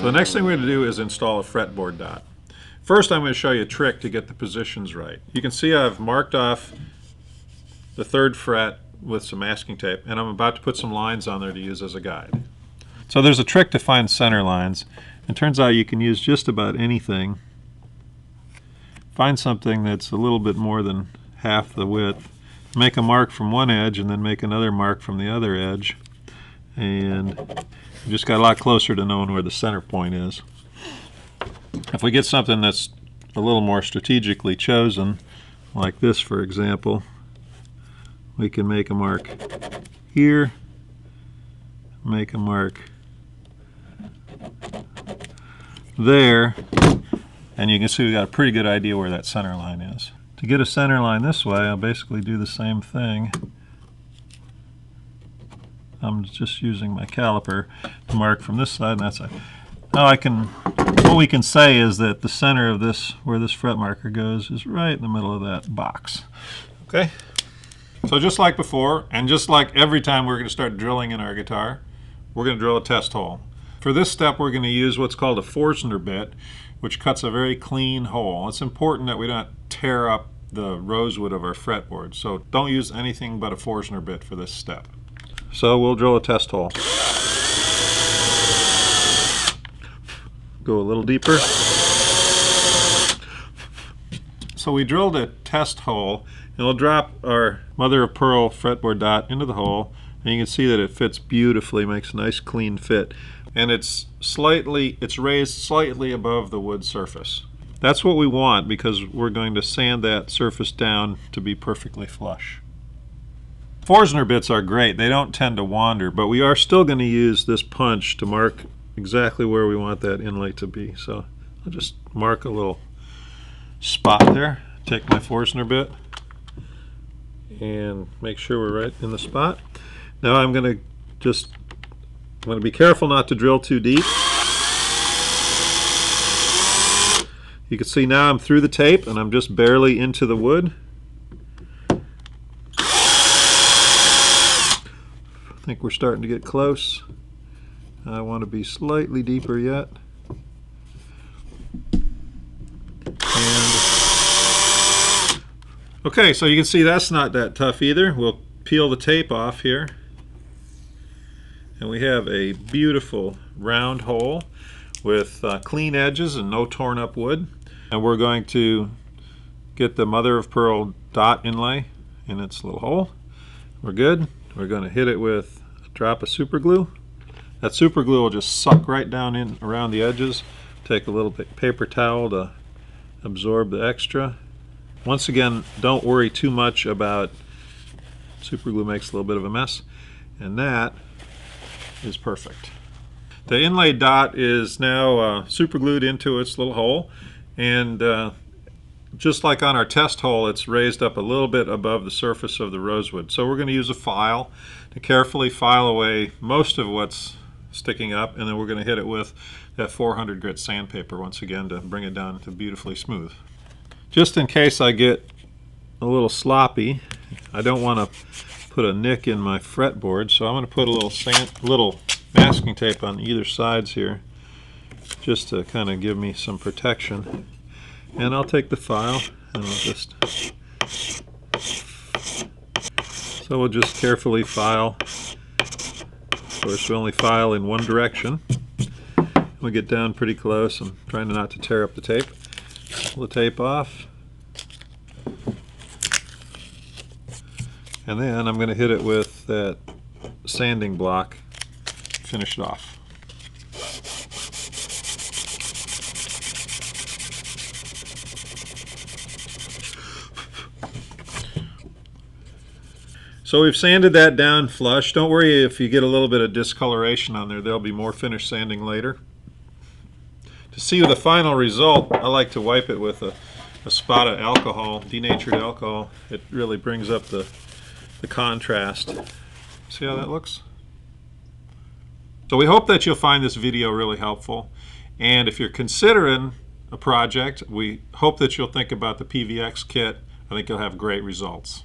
So the next thing we're going to do is install a fretboard dot. First, I'm going to show you a trick to get the positions right. You can see I've marked off the 3rd fret with some masking tape, and I'm about to put some lines on there to use as a guide. So there's a trick to find center lines. It turns out you can use just about anything. Find something that's a little bit more than half the width. Make a mark from one edge and then make another mark from the other edge. And you just got a lot closer to knowing where the center point is. If we get something that's a little more strategically chosen, like this for example, we can make a mark here, make a mark there, and you can see we got a pretty good idea where that center line is. To get a center line this way, I'll basically do the same thing. I'm just using my caliper to mark from this side and that side. Now what we can say is that the center of this, where this fret marker goes, is right in the middle of that box. Okay? So just like before, and just like every time we're going to start drilling in our guitar, we're going to drill a test hole. For this step, we're going to use what's called a Forstner bit, which cuts a very clean hole. It's important that we don't tear up the rosewood of our fretboard, so don't use anything but a Forstner bit for this step. So we'll drill a test hole. Go a little deeper. So we drilled a test hole, and we'll drop our mother of pearl fretboard dot into the hole, and you can see that it fits beautifully, makes a nice clean fit, and it's raised slightly above the wood surface. That's what we want because we're going to sand that surface down to be perfectly flush. Forstner bits are great. They don't tend to wander, but we are still going to use this punch to mark exactly where we want that inlay to be. So I'll just mark a little spot there, take my Forstner bit and make sure we're right in the spot. Now I'm going to be careful not to drill too deep. You can see now I'm through the tape and I'm just barely into the wood. I think we're starting to get close. I want to be slightly deeper yet. Okay, so you can see that's not that tough either. We'll peel the tape off here. And we have a beautiful round hole with clean edges and no torn up wood. And we're going to get the mother of pearl dot inlay in its little hole. We're good. We're going to hit it with a drop of super glue. That super glue will just suck right down in around the edges. Take a little paper towel to absorb the extra. Once again, don't worry too much about super glue, makes a little bit of a mess. And that is perfect. The inlay dot is now super glued into its little hole, and just like on our test hole, it's raised up a little bit above the surface of the rosewood. So we're going to use a file to carefully file away most of what's sticking up, and then we're going to hit it with that 400 grit sandpaper once again to bring it down to beautifully smooth. Just in case I get a little sloppy, I don't want to put a nick in my fretboard, so I'm going to put a little masking tape on either sides here just to kind of give me some protection. And I'll take the file and I'll just, so we'll just carefully file. Of course, we only file in one direction. We get down pretty close. I'm trying not to tear up the tape. Pull the tape off. And then I'm going to hit it with that sanding block, finish it off. So we've sanded that down flush. Don't worry if you get a little bit of discoloration on there. There'll be more finish sanding later. To see the final result, I like to wipe it with a spot of alcohol, denatured alcohol. It really brings up the contrast. See how that looks? So we hope that you'll find this video really helpful. And if you're considering a project, we hope that you'll think about the PVX kit. I think you'll have great results.